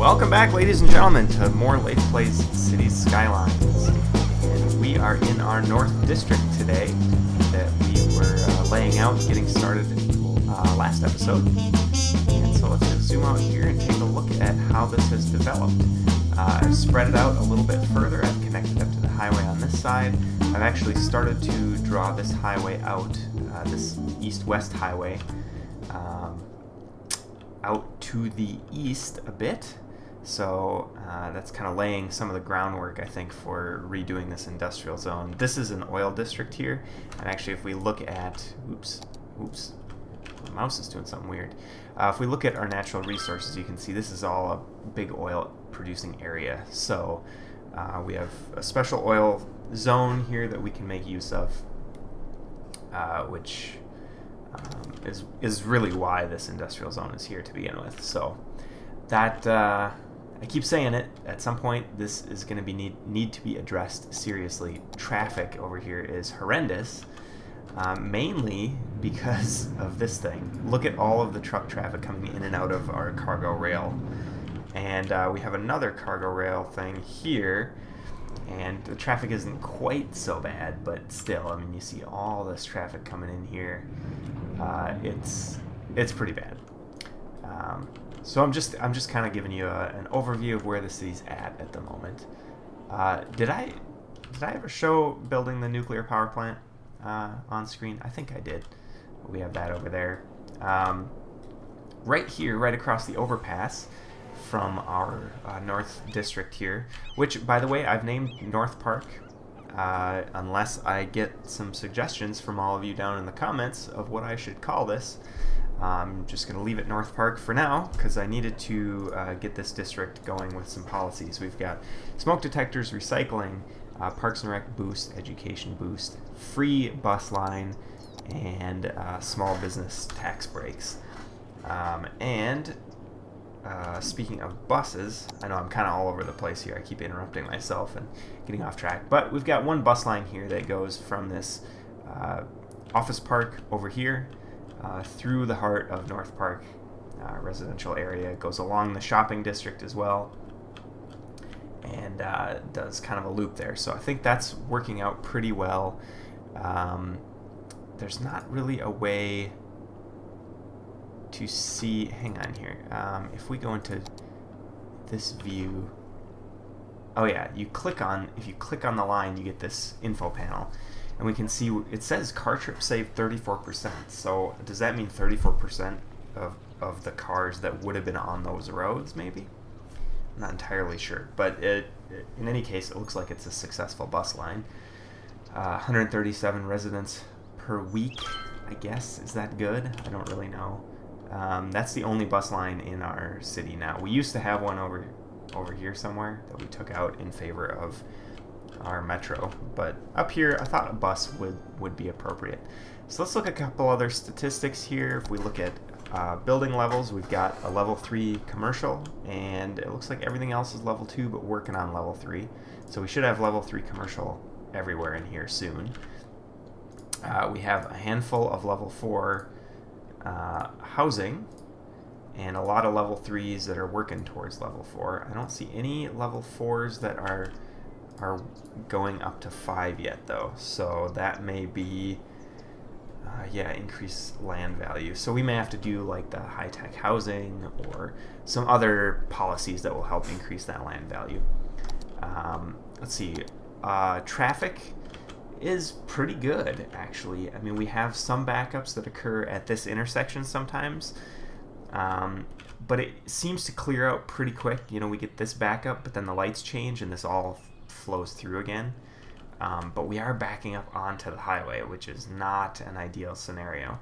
Welcome back, ladies and gentlemen, to more Leif Plays Cities Skylines. And we are in our North District today that we were laying out, getting started last episode. And so let's just zoom out here and take a look at how this has developed. I've spread it out a little bit further. I've connected up to the highway on this side. I've actually started to draw this highway out, this east-west highway, out to the east a bit. So that's kind of laying some of the groundwork, I think, for redoing this industrial zone. This is an oil district here, and actually if we look at, oops, the mouse is doing something weird. If we look at our natural resources, you can see this is all a big oil producing area. So we have a special oil zone here that we can make use of, which is really why this industrial zone is here to begin with. So that I keep saying it, at some point this is going to be need to be addressed seriously. Traffic over here is horrendous, mainly because of this thing. Look at all of the truck traffic coming in and out of our cargo rail. And we have another cargo rail thing here, and the traffic isn't quite so bad, but still, I mean, you see all this traffic coming in here. It's pretty bad. So I'm just kind of giving you an overview of where the city's at the moment. Did I ever show building the nuclear power plant on screen? I think I did. We have that over there. Right here, right across the overpass from our North District here, which, by the way, I've named North Park, unless I get some suggestions from all of you down in the comments of what I should call this. I'm just going to leave it North Park for now, because I needed to get this district going with some policies. We've got smoke detectors, recycling, Parks and Rec boost, education boost, free bus line, and small business tax breaks. And speaking of buses, I know I'm kind of all over the place here. I keep interrupting myself and getting off track. But we've got one bus line here that goes from this office park over here through the heart of North Park residential area. It goes along the shopping district as well, and does kind of a loop there. So I think that's working out pretty well. There's not really a way to see, hang on here, if we go into this view, oh yeah, if you click on the line, you get this info panel, and we can see it says car trip saved 34%. So does that mean 34% of the cars that would have been on those roads, maybe? I'm not entirely sure, but in any case, it looks like it's a successful bus line. 137 residents per week, I guess. Is that good? I don't really know. That's the only bus line in our city now. We used to have one over here somewhere that we took out in favor of our metro, but up here I thought a bus would be appropriate. So let's look at a couple other statistics here. If we look at building levels, we've got a level 3 commercial, and it looks like everything else is level 2, but working on level 3. So we should have level 3 commercial everywhere in here soon. We have a handful of level 4 housing, and a lot of level 3s that are working towards level 4. I don't see any level 4s that are going up to 5 yet, though, so that may be increase land value. So we may have to do like the high-tech housing or some other policies that will help increase that land value. Let's see, traffic is pretty good, actually. I mean, we have some backups that occur at this intersection sometimes, but it seems to clear out pretty quick. You know, we get this backup, but then the lights change and this all flows through again. But we are backing up onto the highway, which is not an ideal scenario.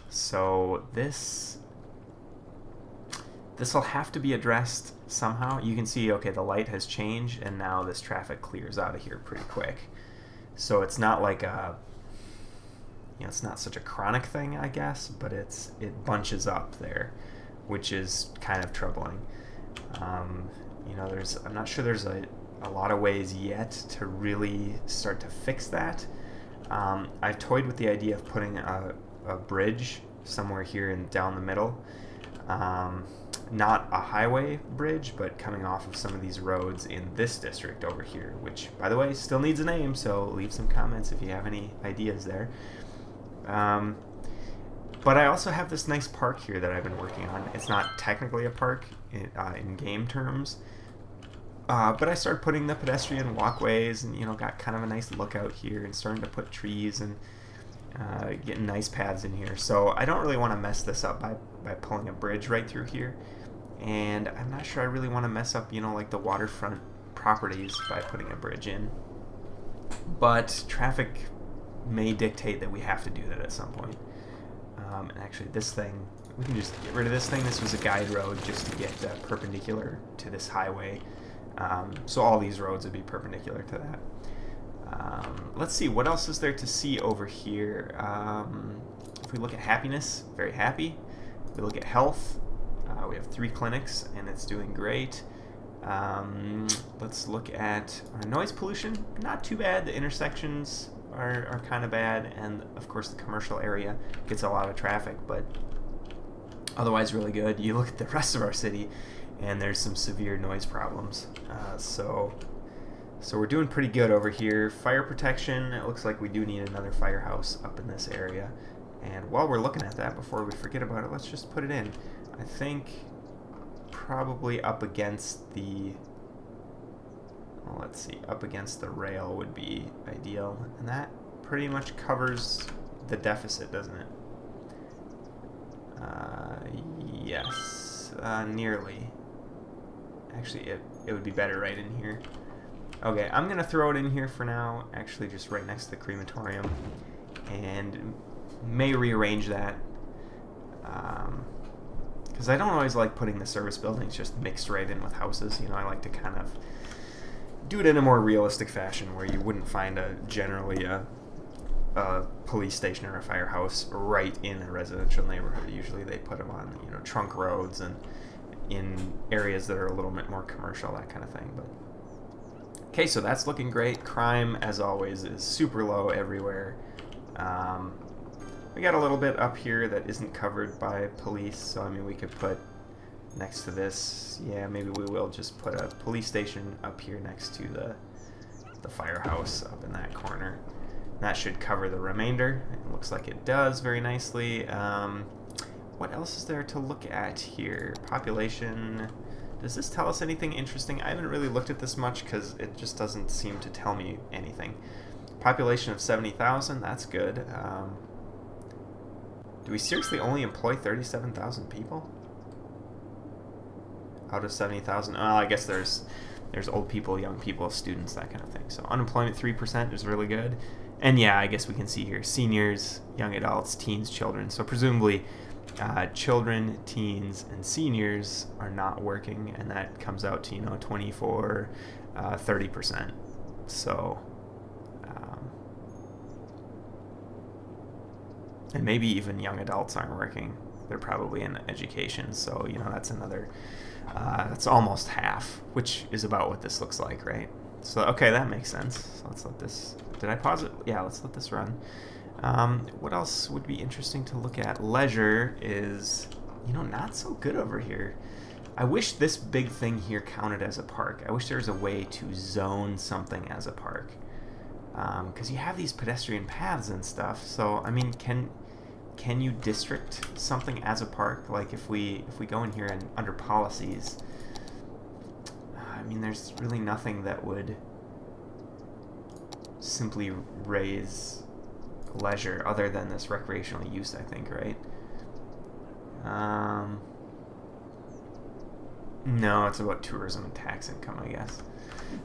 So this will have to be addressed somehow. You can see, okay, the light has changed, and now this traffic clears out of here pretty quick. So it's not like it's not such a chronic thing, I guess, but it bunches up there, which is kind of troubling. I'm not sure there's a lot of ways yet to really start to fix that. I've toyed with the idea of putting a bridge somewhere here and down the middle. not a highway bridge, but coming off of some of these roads in this district over here, which, by the way, still needs a name, so leave some comments if you have any ideas there. But I also have this nice park here that I've been working on. It's not technically a park in game terms, but I started putting the pedestrian walkways and, you know, got kind of a nice lookout here and starting to put trees and getting nice paths in here. So I don't really want to mess this up by pulling a bridge right through here. And I'm not sure I really want to mess up, you know, like the waterfront properties by putting a bridge in. But traffic may dictate that we have to do that at some point. And actually this thing, we can just get rid of this thing. This was a guide road just to get perpendicular to this highway. So all these roads would be perpendicular to that. Let's see, what else is there to see over here? If we look at happiness, very happy. If we look at health, we have 3 clinics and it's doing great. Let's look at our noise pollution. Not too bad. The intersections are kind of bad, and of course the commercial area gets a lot of traffic, but otherwise really good. You look at the rest of our city and there's some severe noise problems. So we're doing pretty good over here. Fire protection, it looks like we do need another firehouse up in this area. And while we're looking at that, before we forget about it, let's just put it in. I think probably up against the, well, let's see, up against the rail would be ideal. And that pretty much covers the deficit, doesn't it? Yes, nearly. Actually, it would be better right in here. Okay, I'm going to throw it in here for now, actually just right next to the crematorium, and may rearrange that, because I don't always like putting the service buildings just mixed right in with houses. You know, I like to kind of do it in a more realistic fashion where you wouldn't find generally a police station or a firehouse right in a residential neighborhood. Usually they put them on, you know, trunk roads and in areas that are a little bit more commercial, that kind of thing. But okay, so that's looking great. Crime, as always, is super low everywhere. We got a little bit up here that isn't covered by police, so I mean we could put next to this, yeah, maybe we will just put a police station up here next to the firehouse up in that corner. That should cover the remainder. It looks like it does very nicely. What else is there to look at here? Population. Does this tell us anything interesting? I haven't really looked at this much because it just doesn't seem to tell me anything. Population of 70,000, that's good. Do we seriously only employ 37,000 people? Out of 70,000? Oh, I guess there's old people, young people, students, that kind of thing. So unemployment 3% is really good. And yeah, I guess we can see here seniors, young adults, teens, children. So presumably children, teens, and seniors are not working, and that comes out to, you know, 24, 30%. So, and maybe even young adults aren't working. They're probably in education, so, you know, that's another, that's almost half, which is about what this looks like, right? So, okay, that makes sense. So let's let this, did I pause it? Yeah, let's let this run. What else would be interesting to look at? Leisure is, you know, not so good over here. I wish this big thing here counted as a park. I wish there was a way to zone something as a park. Because you have these pedestrian paths and stuff, so, I mean, can you district something as a park? Like if we go in here and under policies, I mean, there's really nothing that would simply raise leisure other than this recreational use, I think, right? No, it's about tourism and tax income, I guess.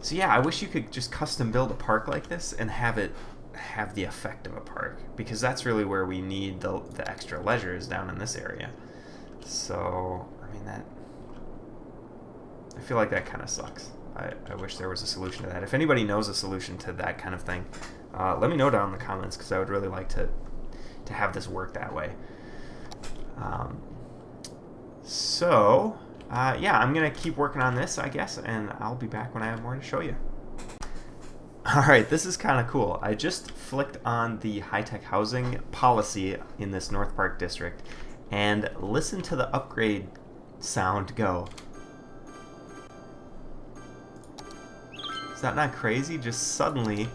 So yeah, I wish you could just custom build a park like this and have it have the effect of a park, because that's really where we need the extra leisure is down in this area. So, I mean, that, I feel like that kind of sucks. I wish there was a solution to that. If anybody knows a solution to that kind of thing, let me know down in the comments, because I would really like to have this work that way. Yeah, I'm going to keep working on this, I guess, and I'll be back when I have more to show you. Alright, this is kind of cool. I just flicked on the high-tech housing policy in this North Park district, and listen to the upgrade sound go. Is that not crazy? Just suddenly,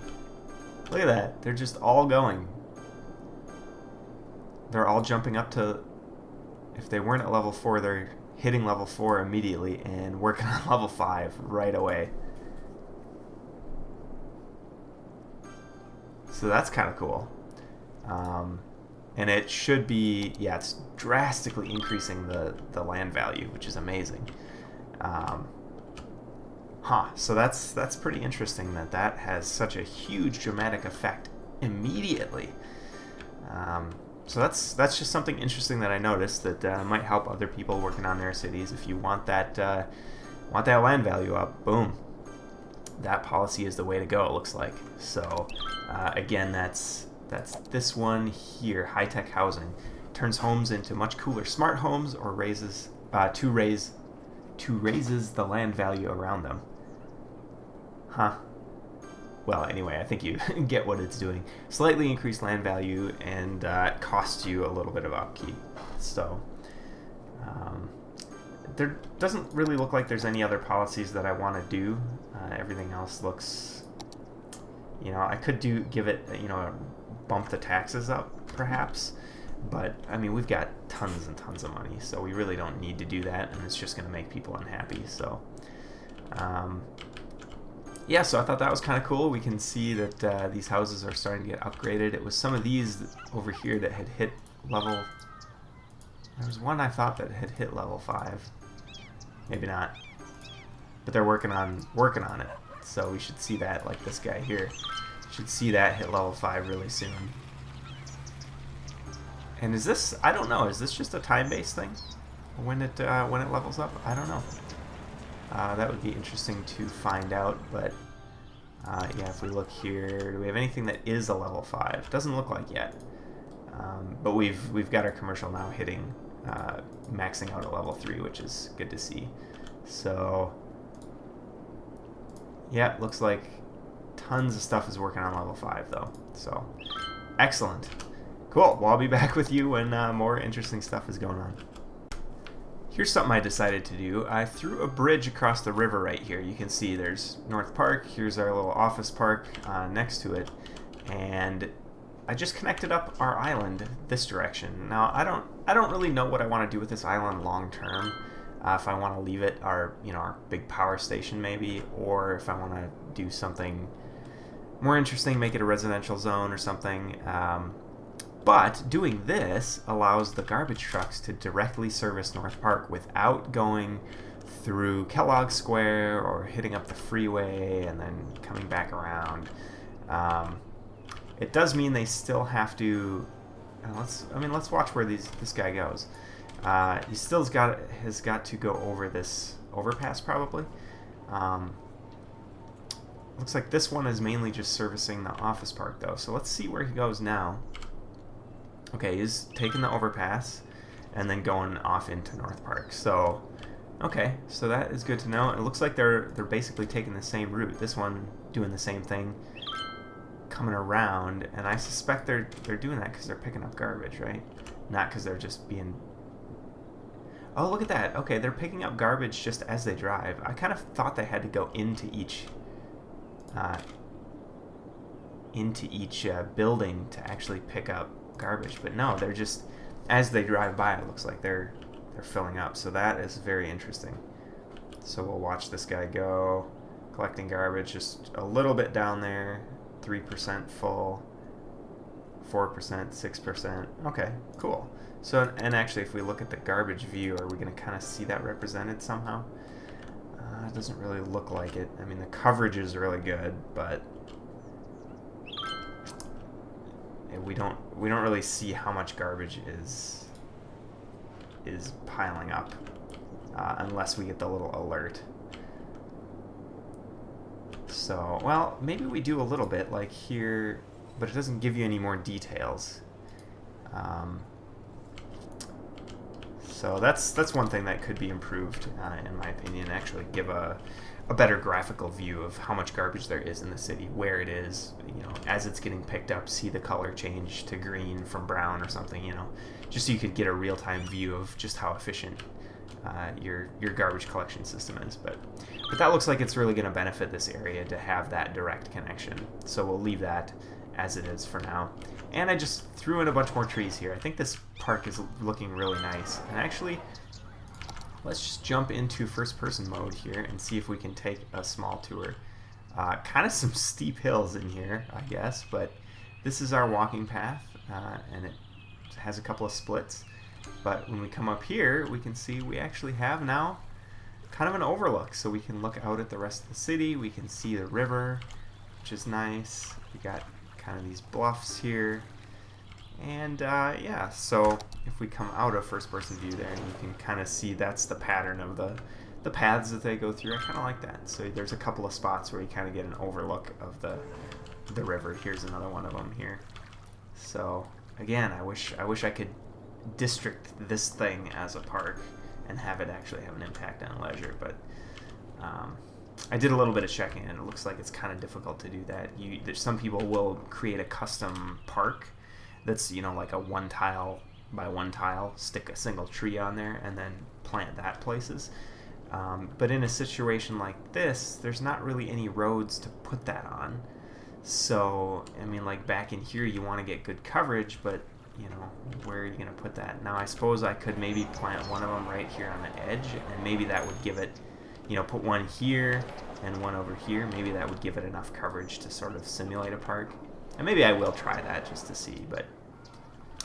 look at that. They're just all going. They're all jumping up to, if they weren't at level 4, they're hitting level 4 immediately and working on level 5 right away. So that's kind of cool. And it should be, yeah, it's drastically increasing the land value, which is amazing. So that's pretty interesting that has such a huge dramatic effect immediately. So that's just something interesting that I noticed that might help other people working on their cities. If you want that land value up, boom, that policy is the way to go. It looks like. So again, that's this one here, high-tech housing, turns homes into much cooler smart homes, or raises the land value around them. Well, anyway, I think you get what it's doing. Slightly increased land value, and it costs you a little bit of upkeep. So there doesn't really look like there's any other policies that I want to do. Everything else looks, I could give it, bump the taxes up, perhaps. But, I mean, we've got tons and tons of money, so we really don't need to do that, and it's just going to make people unhappy. So, yeah, so I thought that was kind of cool. We can see that these houses are starting to get upgraded. It was some of these over here that had hit level... There was one I thought that had hit level 5. Maybe not. But they're working on it. So we should see that, like this guy here. Should see that hit level 5 really soon. And is this, I don't know, is this just a time-based thing? When it levels up? I don't know. That would be interesting to find out, but yeah, if we look here, do we have anything that is a level 5? Doesn't look like yet. But we've got our commercial now hitting, maxing out at level 3, which is good to see. So, yeah, it looks like tons of stuff is working on level 5, though. So, excellent. Cool. Well, I'll be back with you when more interesting stuff is going on. Here's something I decided to do. I threw a bridge across the river right here. You can see there's North Park. Here's our little office park next to it. And I just connected up our island this direction. Now, I don't really know what I want to do with this island long term. If I want to leave it our big power station maybe, or if I want to do something more interesting, make it a residential zone or something. But doing this allows the garbage trucks to directly service North Park without going through Kellogg Square or hitting up the freeway and then coming back around. It does mean they still have to. Let's watch where this guy goes. He still has got to go over this overpass probably. Looks like this one is mainly just servicing the office park though. So let's see where he goes now. Okay, he's taking the overpass and then going off into North Park. So, okay, so that is good to know. It looks like they're basically taking the same route. This one doing the same thing, coming around, and I suspect they're doing that because they're picking up garbage, right? Not because they're just being... Oh, look at that. Okay, they're picking up garbage just as they drive. I kind of thought they had to go into each building to actually pick up garbage, but no, they're just, as they drive by, it looks like they're filling up. So that is very interesting. So we'll watch this guy go, collecting garbage, just a little bit down there, 3% full, 4%, 6%. Okay, cool. So, and actually, if we look at the garbage view, are we going to kind of see that represented somehow? It doesn't really look like it. I mean, the coverage is really good, but we don't really see how much garbage is piling up unless we get the little alert. So, well, maybe we do a little bit like here, but it doesn't give you any more details. So that's one thing that could be improved, in my opinion. Actually, give a better graphical view of how much garbage there is in the city, where it is, as it's getting picked up, see the color change to green from brown or something, just so you could get a real-time view of just how efficient your garbage collection system is. But that looks like it's really going to benefit this area to have that direct connection. So we'll leave that as it is for now. And I just threw in a bunch more trees here. I think this park is looking really nice. And actually, let's just jump into first-person mode here and see if we can take a small tour. Kind of some steep hills in here, I guess, but this is our walking path, and it has a couple of splits. But when we come up here, we can see we actually have now kind of an overlook. So we can look out at the rest of the city. We can see the river, which is nice. We got kind of these bluffs here. And yeah, so if we come out of first-person view there, you can kind of see that's the pattern of the paths that they go through. I kind of like that. So there's a couple of spots where you kind of get an overlook of the river. Here's another one of them here. So again, I wish I could district this thing as a park and have it actually have an impact on leisure, but I did a little bit of checking and it looks like it's kind of difficult to do that. There's some people will create a custom park that's, you know, like a 1 tile by 1 tile, stick a single tree on there and then plant that places. But in a situation like this, there's not really any roads to put that on. So, I mean, like back in here you want to get good coverage, but you know, where are you going to put that? Now, I suppose I could maybe plant one of them right here on the edge, and maybe that would give it, you know, put one here and one over here. Maybe that would give it enough coverage to sort of simulate a park. And maybe I will try that just to see, but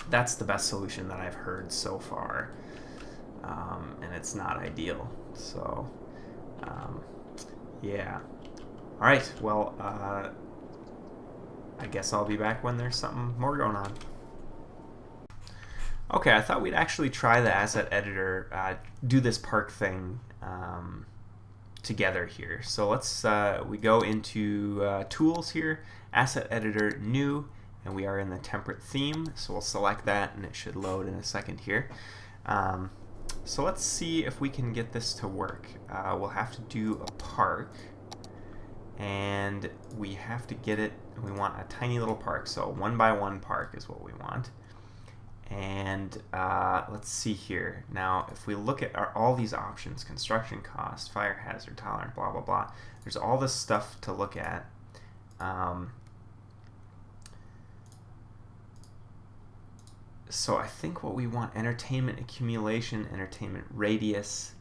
that's the best solution that I've heard so far. And it's not ideal. So, yeah. All right, well, I guess I'll be back when there's something more going on. Okay, I thought we'd actually try the asset editor, do this park thing together here. So let's, we go into tools here, asset editor new, and we are in the temperate theme. So we'll select that and it should load in a second here. So let's see if we can get this to work. We'll have to do a park, and we have to get it, we want a tiny little park. So a 1 by 1 park is what we want. And let's see here. Now, if we look at all these options, construction cost, fire hazard tolerant, blah, blah, blah, there's all this stuff to look at. So I think what we want, entertainment accumulation, entertainment radius,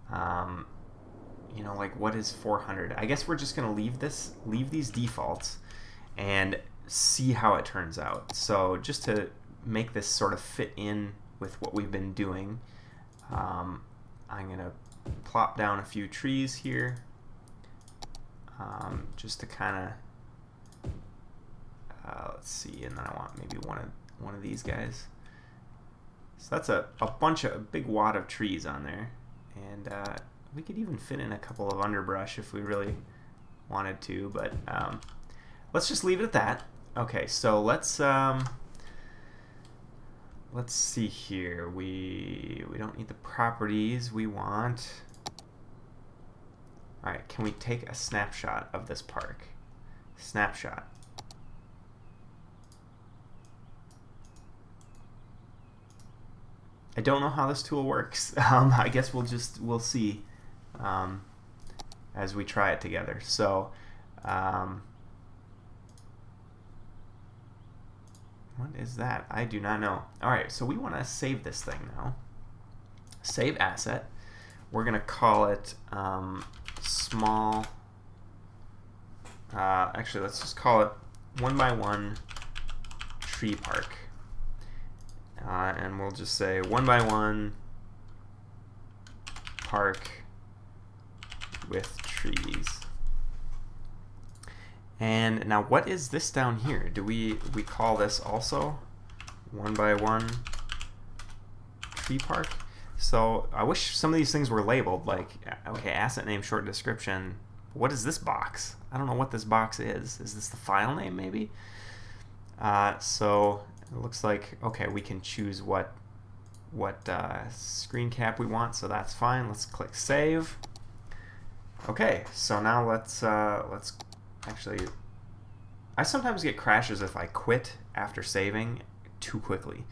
you know, like what is 400? I guess we're just going to leave these defaults and see how it turns out. So just to make this sort of fit in with what we've been doing, I'm going to plop down a few trees here, just to kind of, let's see, and then I want maybe one of these guys. So that's a big wad of trees on there, and we could even fit in a couple of underbrush if we really wanted to, but let's just leave it at that. Okay, so let's see here. We don't need the properties we want. All right, can we take a snapshot of this park? Snapshot. I don't know how this tool works. I guess we'll see as we try it together. So what is that? I do not know. All right, so we want to save this thing now. Save asset. We're going to call it small. Actually, let's just call it 1 by 1 tree park. And we'll just say 1 by 1 park with trees. And now what is this down here? Do we call this also 1 by 1 tree park? So I wish some of these things were labeled, like, okay, asset name, short description. What is this box? I don't know what this box is. Is this the file name maybe? So it looks like, okay, we can choose what screen cap we want, so that's fine. Let's click save. Okay, so now let's actually, I sometimes get crashes if I quit after saving too quickly.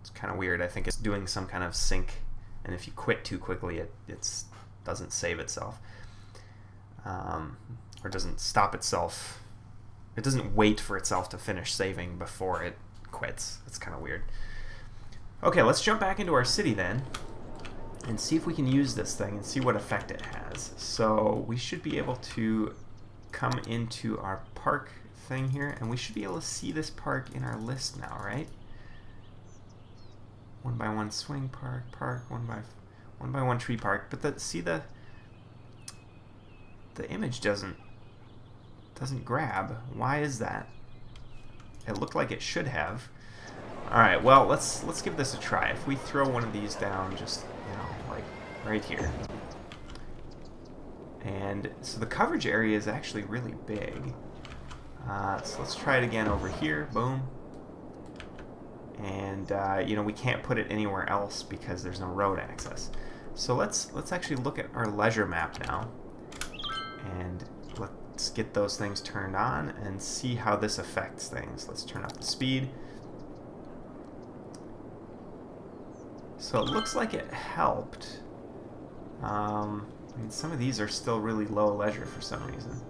It's kind of weird. I think it's doing some kind of sync, and if you quit too quickly, it doesn't save itself, or doesn't stop itself. It doesn't wait for itself to finish saving before it quits. It's kind of weird. Okay, let's jump back into our city then and see if we can use this thing and see what effect it has. So we should be able to come into our park thing here, and we should be able to see this park in our list now, right? 1x1 swing park, 1x1 tree park. But see the image doesn't grab. Why is that? It looked like it should have. All right, well, let's give this a try. If we throw one of these down, just, you know, like right here. And so the coverage area is actually really big. So let's try it again over here. Boom. And you know, we can't put it anywhere else because there's no road access. So let's actually look at our leisure map now, and let's get those things turned on and see how this affects things. Let's turn up the speed. So it looks like it helped. I mean, some of these are still really low leisure for some reason.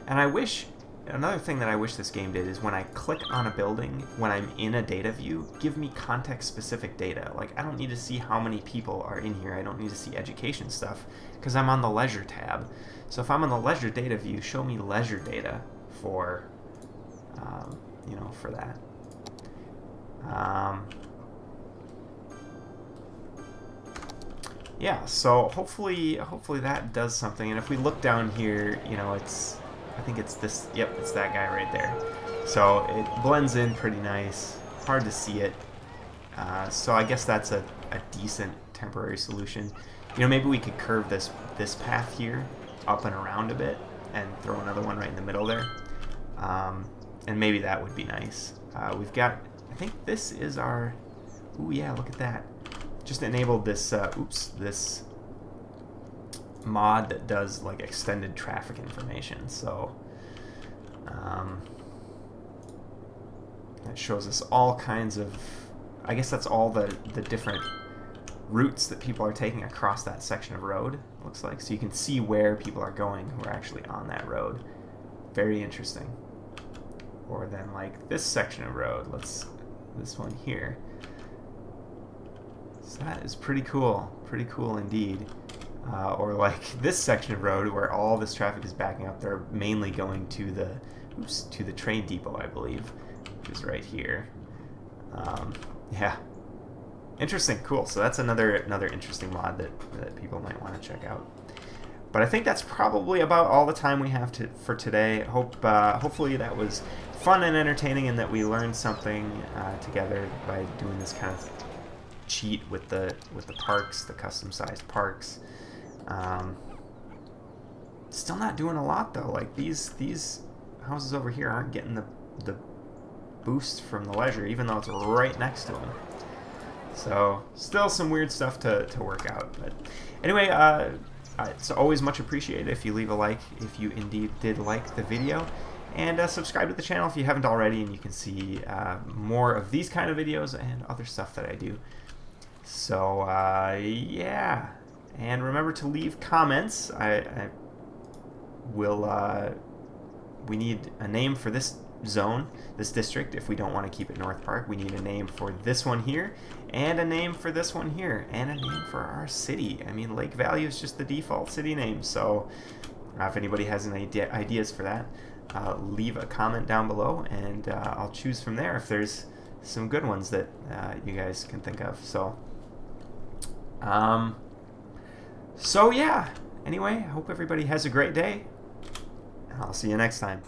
And I wish, another thing that I wish this game did is when I click on a building, when I'm in a data view, give me context-specific data. Like, I don't need to see how many people are in here. I don't need to see education stuff because I'm on the leisure tab. So if I'm on the leisure data view, show me leisure data for, you know, for that. Yeah, so hopefully that does something. And if we look down here, you know, I think it's this, yep, it's that guy right there. So it blends in pretty nice. Hard to see it. So I guess that's a decent temporary solution. You know, maybe we could curve this path here up and around a bit and throw another one right in the middle there. And maybe that would be nice. We've got, I think this is our, ooh yeah, look at that. Just enabled this, this mod that does like extended traffic information. So that shows us all kinds of, I guess that's all the different routes that people are taking across that section of road, it looks like. So you can see where people are going who are actually on that road. Very interesting. Or then like this section of road, this one here. So that is pretty cool indeed. Or like this section of road where all this traffic is backing up. They're mainly going to the train depot, I believe, which is right here. Yeah, interesting, cool. So that's another interesting mod that people might want to check out. But I think that's probably about all the time we have for today. Hopefully that was fun and entertaining, and that we learned something together by doing this kind of cheat with the parks, the custom-sized parks. Still not doing a lot though. Like these houses over here aren't getting the boost from the leisure, even though it's right next to them. So still some weird stuff to work out. But anyway, it's always much appreciated if you leave a like if you indeed did like the video. And subscribe to the channel if you haven't already, and you can see more of these kind of videos and other stuff that I do. So, yeah. And remember to leave comments. I will, we need a name for this zone, this district, if we don't want to keep it North Park. We need a name for this one here, and a name for this one here, and a name for our city. I mean, Lake Valley is just the default city name, so if anybody has any ideas for that, leave a comment down below, and I'll choose from there if there's some good ones that you guys can think of. So yeah, anyway, I hope everybody has a great day, and I'll see you next time.